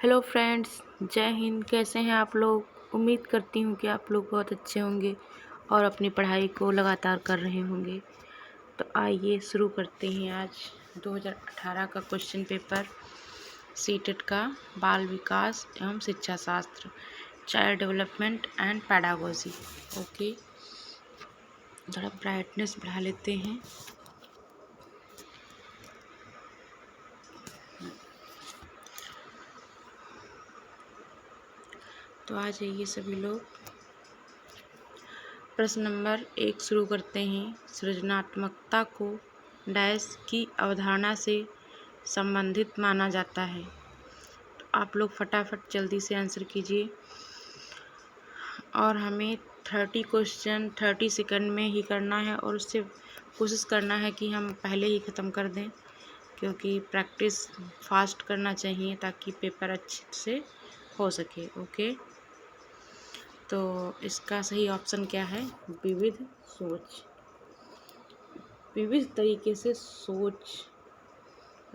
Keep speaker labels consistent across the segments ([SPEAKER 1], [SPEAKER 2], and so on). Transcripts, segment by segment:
[SPEAKER 1] Hello friends, जय हिंद। कैसे हैं आप लोग? उम्मीद करती हूँ कि आप लोग बहुत अच्छे होंगे और अपनी पढ़ाई को लगातार कर रहे होंगे। तो आइए शुरू करते हैं आज 2018 का क्वेश्चन पेपर सीटेट का बाल विकास एवं शिक्षा शास्त्र, child development and pedagogy. Okay, थोड़ा ब्राइटनेस बढ़ा लेते हैं। तो आ जाइए सभी लोग। प्रश्न नंबर 1 शुरू करते हैं। सृजनात्मकता को डैश की अवधारणा से संबंधित माना जाता है। तो आप लोग फटाफट जल्दी से आंसर कीजिए और हमें 30 क्वेश्चन 30 सेकंड में ही करना है और उससे कोशिश करना है कि हम पहले ही ख़त्म कर दें, क्योंकि प्रैक्टिस फास्ट करना चाहिए ताकि पेपर अच्छे से हो सके। ओके, तो इसका सही ऑप्शन क्या है? विविध सोच। विविध तरीके से सोच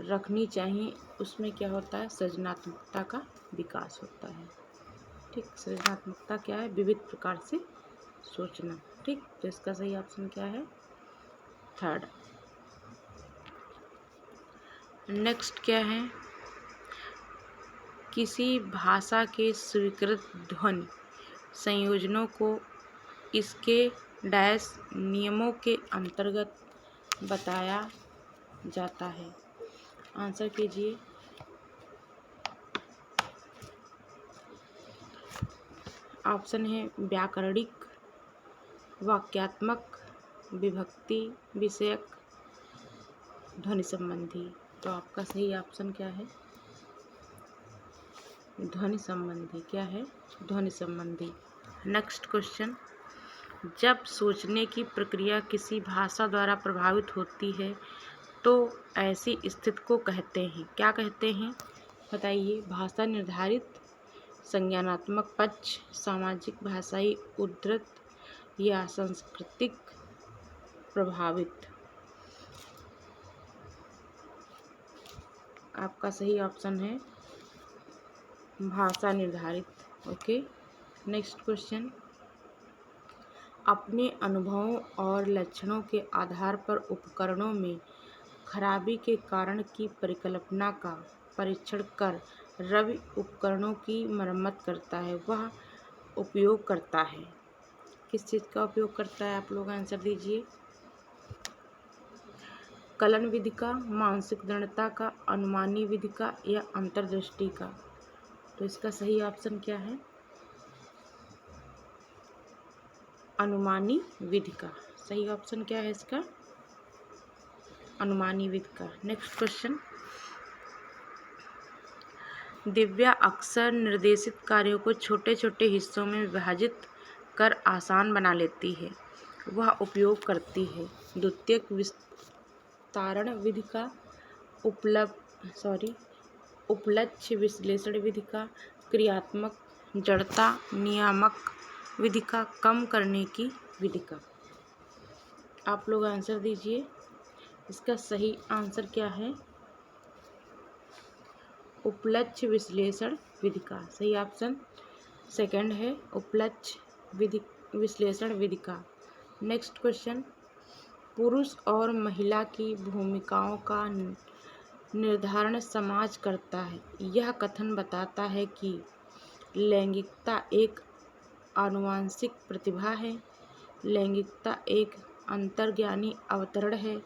[SPEAKER 1] रखनी चाहिए, उसमें क्या होता है? सृजनात्मकता का विकास होता है। ठीक, सृजनात्मकता क्या है? विविध प्रकार से सोचना। ठीक, तो इसका सही ऑप्शन क्या है? 3rd। नेक्स्ट क्या है? किसी भाषा के स्वीकृत ध्वनि संयोजनों को इसके डैश नियमों के अंतर्गत बताया जाता है। आंसर कीजिए। ऑप्शन है व्याकरणिक, वाक्यात्मक, विभक्ति विषयक, ध्वनि संबंधी। तो आपका सही ऑप्शन क्या है? ध्वनि संबंधी। क्या है? ध्वनि संबंधी। नेक्स्ट क्वेश्चन, जब सोचने की प्रक्रिया किसी भाषा द्वारा प्रभावित होती है तो ऐसी स्थिति को कहते हैं, क्या कहते हैं? बताइए। भाषा निर्धारित, संज्ञानात्मक पक्ष, सामाजिक भाषाई उद्धृत या सांस्कृतिक प्रभावित। आपका सही ऑप्शन है भाषा निर्धारित। ओके, नेक्स्ट क्वेश्चन, अपने अनुभवों और लक्षणों के आधार पर उपकरणों में खराबी के कारण की परिकल्पना का परीक्षण कर रवि उपकरणों की मरम्मत करता है। वह उपयोग करता है। किस चीज़ का उपयोग करता है? आप लोग आंसर दीजिए। कलन विधि का, मानसिक दृढ़ता का, अनुमानी विधि का या अंतर्दृष्टि का। तो इसका सही ऑप्शन क्या है? अनुमानी विधि का। सही ऑप्शन क्या है इसका? अनुमानी विधि का। नेक्स्ट क्वेश्चन, दिव्या अक्सर निर्देशित कार्यों को छोटे छोटे हिस्सों में विभाजित कर आसान बना लेती है। वह उपयोग करती है द्वितीयक विस्तारण विधि का, उपलक्ष्य विश्लेषण विधि का, क्रियात्मक जड़ता नियामक विधि का, कम करने की विधि का। आप लोग आंसर दीजिए। इसका सही आंसर क्या है? उपलक्ष्य विश्लेषण विधि का। सही ऑप्शन 2nd है, उपलक्ष्य विश्लेषण विधि का। नेक्स्ट क्वेश्चन, पुरुष और महिला की भूमिकाओं का निर्धारण समाज करता है। यह कथन बताता है कि लैंगिकता एक आनुवांशिक प्रतिभा है, लैंगिकता एक अंतर्ज्ञानी अवतरण है,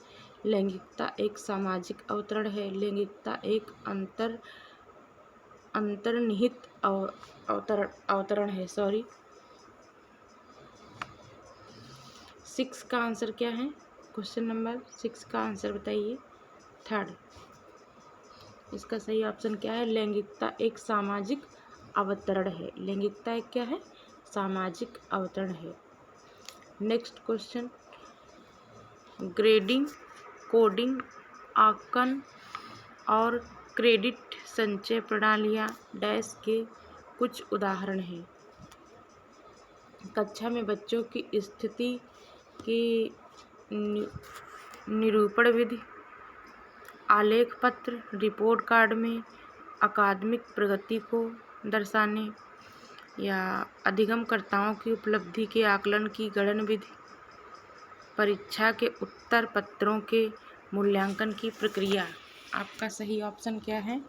[SPEAKER 1] लैंगिकता एक सामाजिक अवतरण है, लैंगिकता एक अंतर्निहित अवतरण है। 6 का आंसर क्या है? क्वेश्चन नंबर 6 का आंसर बताइए। 3rd। इसका सही ऑप्शन क्या है? लैंगिकता एक सामाजिक अवतरण है। लैंगिकता एक क्या है? सामाजिक अवतरण है। नेक्स्ट क्वेश्चन, ग्रेडिंग, कोडिंग, आंकन और क्रेडिट संचय प्रणालियाँ डैश के कुछ उदाहरण हैं। कक्षा में बच्चों की स्थिति की निरूपण विधि, आलेख पत्र, रिपोर्ट कार्ड में अकादमिक प्रगति को दर्शाने, या अधिगमकर्ताओं की उपलब्धि के आकलन की गणन विधि, परीक्षा के उत्तर पत्रों के मूल्यांकन की प्रक्रिया। आपका सही ऑप्शन क्या है?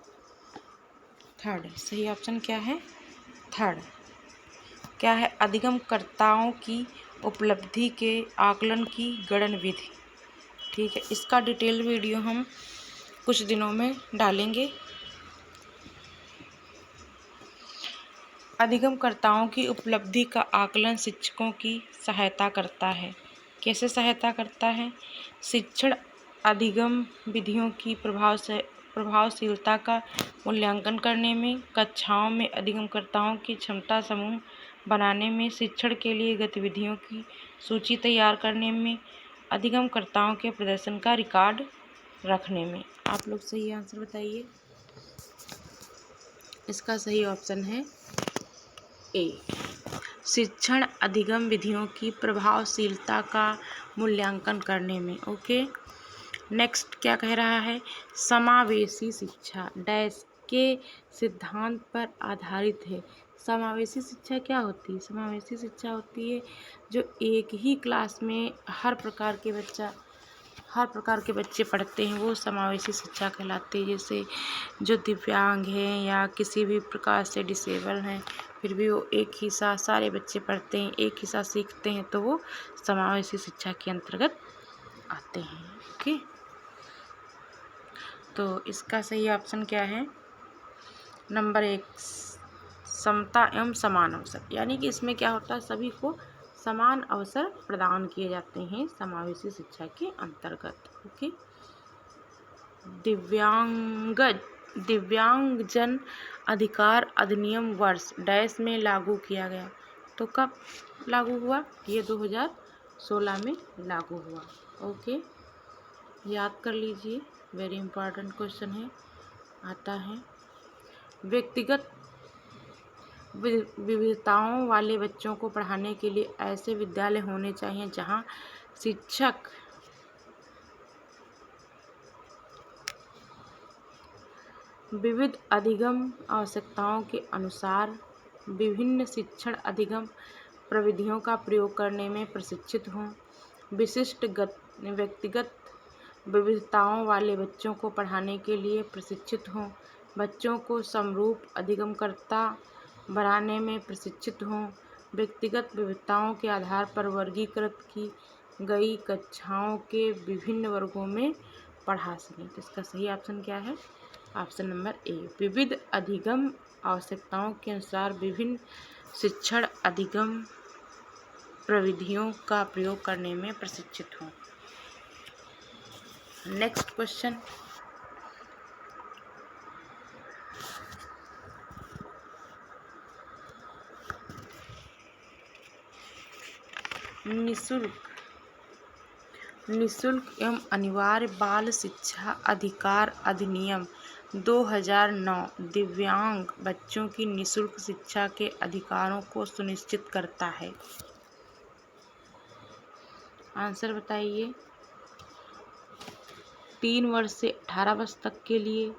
[SPEAKER 1] थर्ड। सही ऑप्शन क्या है? थर्ड। क्या है? अधिगमकर्ताओं की उपलब्धि के आकलन की गणन विधि। ठीक है, इसका डिटेल वीडियो हम कुछ दिनों में डालेंगे। अधिगमकर्ताओं की उपलब्धि का आकलन शिक्षकों की सहायता करता है। कैसे सहायता करता है? शिक्षण अधिगम विधियों की प्रभावशीलता का मूल्यांकन करने में, कक्षाओं में अधिगमकर्ताओं की क्षमता समूह बनाने में, शिक्षण के लिए गतिविधियों की सूची तैयार करने में, अधिगमकर्ताओं के प्रदर्शन का रिकॉर्ड रखने में। आप लोग सही आंसर बताइए। इसका सही ऑप्शन है ए, शिक्षण अधिगम विधियों की प्रभावशीलता का मूल्यांकन करने में। ओके, नेक्स्ट क्या कह रहा है? समावेशी शिक्षा डैश के सिद्धांत पर आधारित है। समावेशी शिक्षा क्या होती है? समावेशी शिक्षा होती है जो एक ही क्लास में हर प्रकार के बच्चे पढ़ते हैं, वो समावेशी शिक्षा कहलाती है। जैसे जो दिव्यांग हैं या किसी भी प्रकार से डिसेबल हैं, फिर भी वो एक ही साथ सारे बच्चे पढ़ते हैं, एक ही साथ सीखते हैं, तो वो समावेशी शिक्षा के अंतर्गत आते हैं। ओके, तो इसका सही ऑप्शन क्या है? नंबर 1, समता एवं समान अवसर। यानी कि इसमें क्या होता है? सभी को समान अवसर प्रदान किए जाते हैं समावेशी शिक्षा के अंतर्गत। ओके, दिव्यांगजन अधिकार अधिनियम वर्ष डैश में लागू किया गया। तो कब लागू हुआ? ये 2016 में लागू हुआ। ओके, याद कर लीजिए, वेरी इंपॉर्टेंट क्वेश्चन है, आता है। व्यक्तिगत विविधताओं वाले बच्चों को पढ़ाने के लिए ऐसे विद्यालय होने चाहिए जहां शिक्षक विविध अधिगम आवश्यकताओं के अनुसार विभिन्न शिक्षण अधिगम प्रविधियों का प्रयोग करने में प्रशिक्षित हों। विशिष्ट व्यक्तिगत विविधताओं वाले बच्चों को पढ़ाने के लिए प्रशिक्षित हों। बच्चों को समरूप अधिगमकर्ता बनाने में प्रशिक्षित हों। व्यक्तिगत विविधताओं के आधार पर वर्गीकृत की गई कक्षाओं के विभिन्न वर्गों में पढ़ा सकें। तो इसका सही ऑप्शन क्या है? ऑप्शन नंबर ए, विविध अधिगम आवश्यकताओं के अनुसार विभिन्न शिक्षण अधिगम प्रविधियों का प्रयोग करने में प्रशिक्षित हों। नेक्स्ट क्वेश्चन, निःशुल्क एवं अनिवार्य बाल शिक्षा अधिकार अधिनियम 2009 दिव्यांग बच्चों की निःशुल्क शिक्षा के अधिकारों को सुनिश्चित करता है। आंसर बताइए। 3 वर्ष से 18 वर्ष तक के लिए,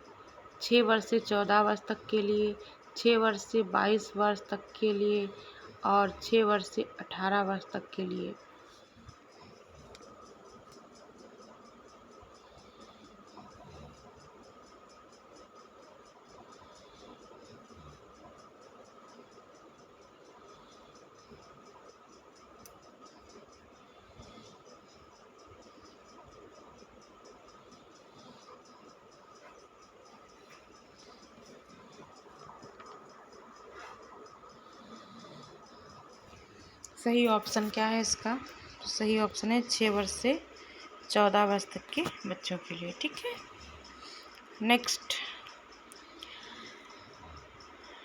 [SPEAKER 1] 6 वर्ष से 14 वर्ष तक के लिए, 6 वर्ष से 22 वर्ष तक के लिए और 6 वर्ष से 18 वर्ष तक के लिए। सही ऑप्शन क्या है इसका? तो सही ऑप्शन है 6 वर्ष से 14 वर्ष तक के बच्चों के लिए। ठीक है, नेक्स्ट,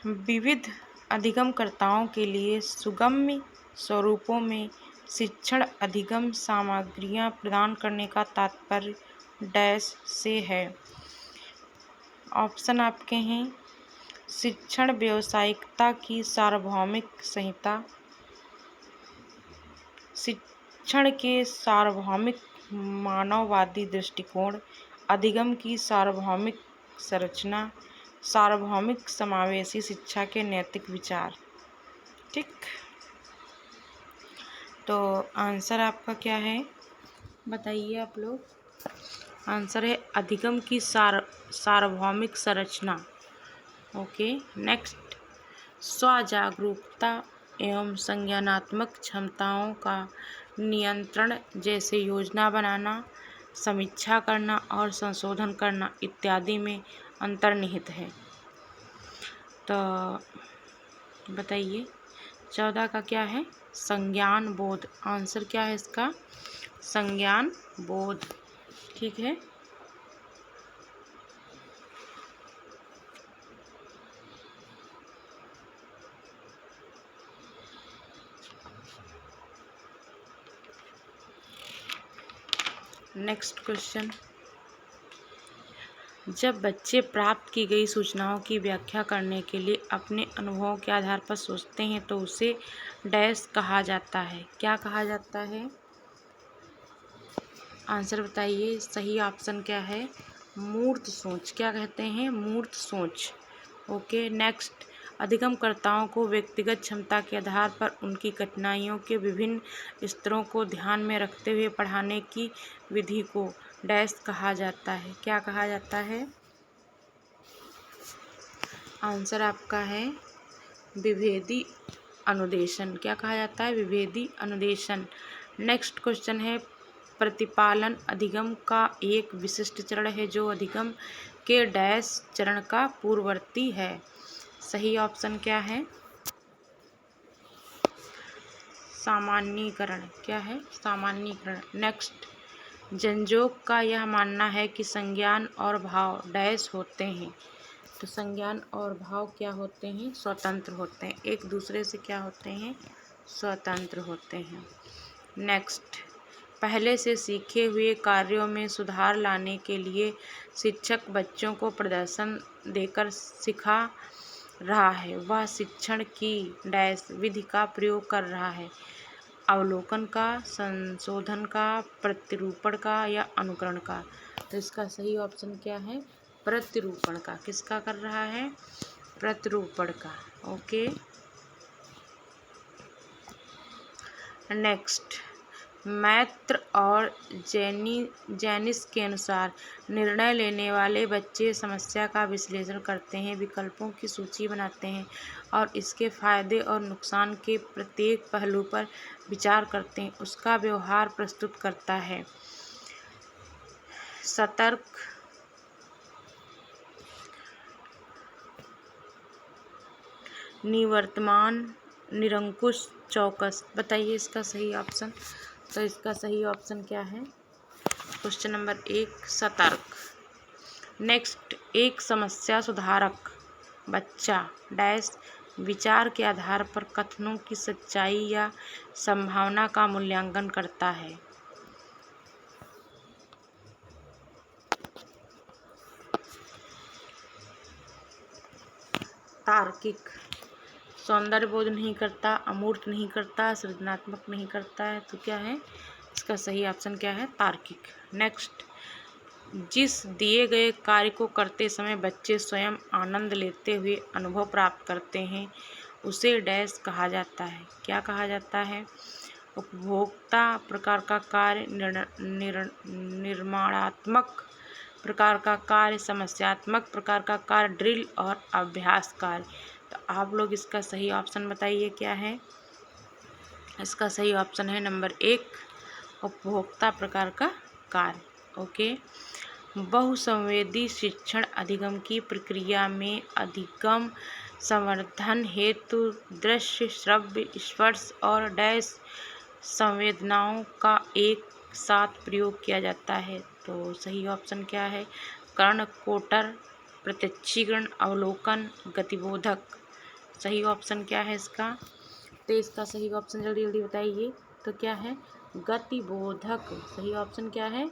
[SPEAKER 1] विविध अधिगमकर्ताओं के लिए सुगम्य स्वरूपों में शिक्षण अधिगम सामग्रियां प्रदान करने का तात्पर्य डैश से है। ऑप्शन आपके हैं शिक्षण व्यावसायिकता की सार्वभौमिक संहिता, शिक्षण के सार्वभौमिक मानववादी दृष्टिकोण, अधिगम की सार्वभौमिक संरचना, सार्वभौमिक समावेशी शिक्षा के नैतिक विचार। ठीक, तो आंसर आपका क्या है बताइए आप लोग। आंसर है अधिगम की सार्वभौमिक संरचना। ओके, नेक्स्ट, स्वजागरूकता एवं संज्ञानात्मक क्षमताओं का नियंत्रण जैसे योजना बनाना, समीक्षा करना और संशोधन करना इत्यादि में अंतर्निहित है। तो बताइए 14 का क्या है, संज्ञान बोध। आंसर क्या है इसका, संज्ञान बोध। ठीक है, नेक्स्ट क्वेश्चन, जब बच्चे प्राप्त की गई सूचनाओं की व्याख्या करने के लिए अपने अनुभवों के आधार पर सोचते हैं तो उसे डैश कहा जाता है। क्या कहा जाता है, आंसर बताइए। सही ऑप्शन क्या है, मूर्त सोच। क्या कहते हैं, मूर्त सोच। ओके, नेक्स्ट, अधिगमकर्ताओं को व्यक्तिगत क्षमता के आधार पर उनकी कठिनाइयों के विभिन्न स्तरों को ध्यान में रखते हुए पढ़ाने की विधि को डैश कहा जाता है। क्या कहा जाता है, आंसर आपका है विभेदी अनुदेशन। क्या कहा जाता है, विभेदी अनुदेशन। नेक्स्ट क्वेश्चन है, प्रतिपालन अधिगम का एक विशिष्ट चरण है जो अधिगम के डैश चरण का पूर्ववर्ती है। सही ऑप्शन क्या है, सामान्यीकरण। क्या है, सामान्यीकरण। नेक्स्ट, जनजोग का यह मानना है कि संज्ञान और भाव डैश होते हैं। तो संज्ञान और भाव क्या होते हैं, स्वतंत्र होते हैं, एक दूसरे से क्या होते हैं, स्वतंत्र होते हैं। नेक्स्ट, पहले से सीखे हुए कार्यों में सुधार लाने के लिए शिक्षक बच्चों को प्रदर्शन देकर सिखा रहा है। वह शिक्षण की डैश विधि का प्रयोग कर रहा है, अवलोकन का, संशोधन का, प्रतिरूपण का या अनुकरण का। तो इसका सही ऑप्शन क्या है, प्रतिरूपण का। किसका कर रहा है, प्रतिरूपण का। ओके, नेक्स्ट, मैत्र और जैनिस के अनुसार निर्णय लेने वाले बच्चे समस्या का विश्लेषण करते हैं, विकल्पों की सूची बनाते हैं और इसके फायदे और नुकसान के प्रत्येक पहलू पर विचार करते हैं, उसका व्यवहार प्रस्तुत करता है। सतर्क, निवर्तमान, निरंकुश, चौकस। बताइए इसका सही ऑप्शन। तो इसका सही ऑप्शन क्या है, क्वेश्चन नंबर 1 सतर्क। नेक्स्ट, एक समस्या सुधारक बच्चा डैश विचार के आधार पर कथनों की सच्चाई या संभावना का मूल्यांकन करता है। तार्किक, सौंदर्य बोध नहीं करता, अमूर्त नहीं करता, सृजनात्मक नहीं करता है। तो क्या है, इसका सही ऑप्शन क्या है, तार्किक। नेक्स्ट, जिस दिए गए कार्य को करते समय बच्चे स्वयं आनंद लेते हुए अनुभव प्राप्त करते हैं उसे डैश कहा जाता है। क्या कहा जाता है, उपभोक्ता प्रकार का कार्य, निर्माणात्मक प्रकार का कार्य, समस्यात्मक प्रकार का कार्य, ड्रिल और अभ्यास कार्य। तो आप लोग इसका सही ऑप्शन बताइए क्या है। इसका सही ऑप्शन है नंबर 1 उपभोक्ता प्रकार का कार्य। ओके, बहुसंवेदी शिक्षण अधिगम की प्रक्रिया में अधिगम संवर्धन हेतु दृश्य, श्रव्य, स्पर्श और डैश संवेदनाओं का एक साथ प्रयोग किया जाता है। तो सही ऑप्शन क्या है, कर्ण, कोटर, प्रत्यक्षीकरण, अवलोकन, गतिबोधक। सही ऑप्शन क्या है इसका, तो इसका सही ऑप्शन जल्दी जल्दी बताइए। तो क्या है, गतिबोधक। सही ऑप्शन क्या है,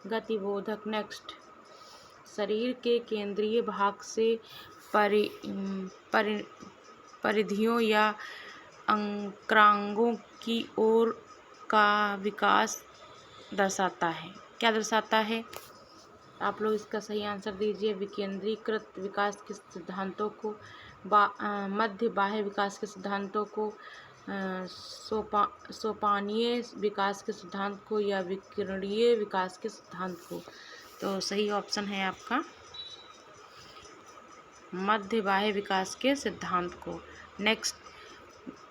[SPEAKER 1] गतिबोधक। नेक्स्ट, शरीर के केंद्रीय भाग से परिधियों या अंतरांगों की ओर का विकास दर्शाता है। क्या दर्शाता है, आप लोग इसका सही आंसर दीजिए। विकेंद्रीकृत विकास के सिद्धांतों को, मध्य बाह्य विकास के सिद्धांतों को, सोपानीय विकास के सिद्धांत को, या विकिरणीय विकास के सिद्धांत को। तो सही ऑप्शन है आपका मध्य बाह्य विकास के सिद्धांत को। नेक्स्ट,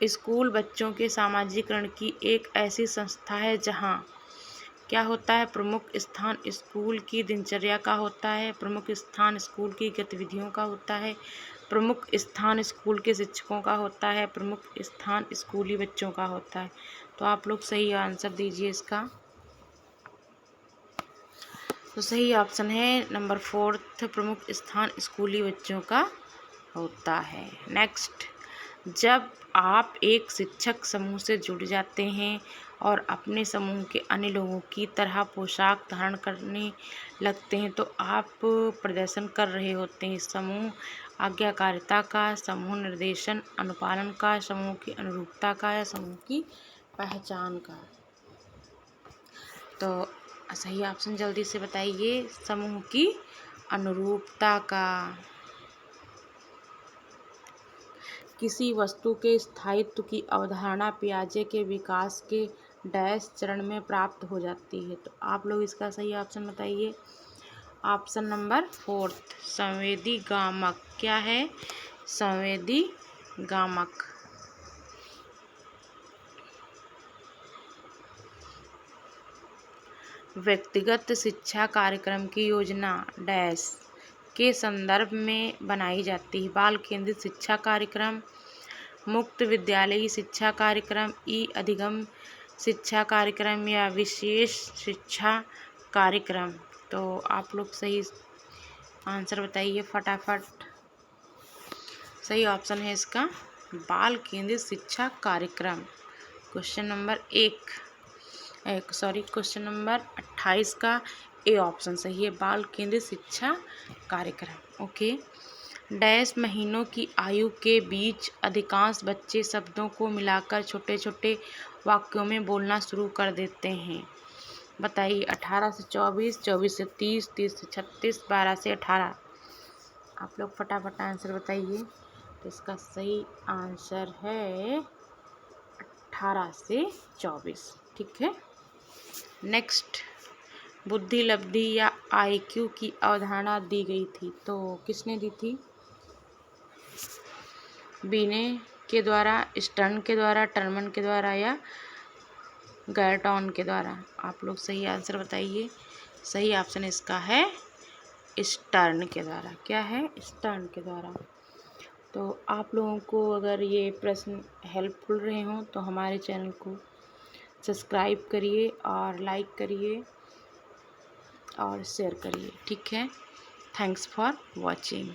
[SPEAKER 1] स्कूल बच्चों के सामाजिकरण की एक ऐसी संस्था है जहां क्या होता है? प्रमुख स्थान स्कूल की दिनचर्या का होता है, प्रमुख स्थान स्कूल की गतिविधियों का होता है, प्रमुख स्थान स्कूल के शिक्षकों का होता है, प्रमुख स्थान स्कूली बच्चों का होता है। तो आप लोग सही आंसर दीजिए इसका। तो सही ऑप्शन है नंबर 4, प्रमुख स्थान स्कूली बच्चों का होता है। नेक्स्ट, जब आप एक शिक्षक समूह से जुड़ जाते हैं और अपने समूह के अन्य लोगों की तरह पोशाक धारण करने लगते हैं तो आप प्रदर्शन कर रहे होते हैं समूह आज्ञाकारिता का, समूह निर्देशन अनुपालन का, समूह की अनुरूपता का, या समूह की पहचान का। तो सही ऑप्शन जल्दी से बताइए। समूह की अनुरूपता का। किसी वस्तु के स्थायित्व की अवधारणा पियाजे के विकास के डैश चरण में प्राप्त हो जाती है। तो आप लोग इसका सही ऑप्शन बताइए। ऑप्शन नंबर 4, संवेदी गामक। क्या है? संवेदी गामक। व्यक्तिगत शिक्षा कार्यक्रम की योजना डैश के संदर्भ में बनाई जाती है। बाल केंद्रित शिक्षा कार्यक्रम, मुक्त विद्यालयी शिक्षा कार्यक्रम, ई अधिगम शिक्षा कार्यक्रम, या विशेष शिक्षा कार्यक्रम। तो आप लोग सही आंसर बताइए फटाफट। सही ऑप्शन है इसका बाल केंद्रित शिक्षा कार्यक्रम। क्वेश्चन नंबर 28 का ए ऑप्शन सही है, बाल केंद्रित शिक्षा कार्यक्रम। ओके। डैश महीनों की आयु के बीच अधिकांश बच्चे शब्दों को मिलाकर छोटे छोटे वाक्यों में बोलना शुरू कर देते हैं। बताइए। 18 से 24, 24 से 30, 30 से 36, 12 से 18। आप लोग फटाफट आंसर बताइए। तो इसका सही आंसर है 18 से 24। ठीक है। नेक्स्ट, बुद्धि लब्धि या IQ की अवधारणा दी गई थी। तो किसने दी थी? बीने के द्वारा, स्टर्न के द्वारा, टर्मन के द्वारा, या गैर्टन के द्वारा। आप लोग सही आंसर बताइए। सही ऑप्शन इसका है स्टर्न के द्वारा। क्या है? स्टर्न के द्वारा। तो आप लोगों को अगर ये प्रश्न हेल्पफुल रहे हों तो हमारे चैनल को सब्सक्राइब करिए और लाइक करिए और शेयर करिए। ठीक है। Thanks for watching.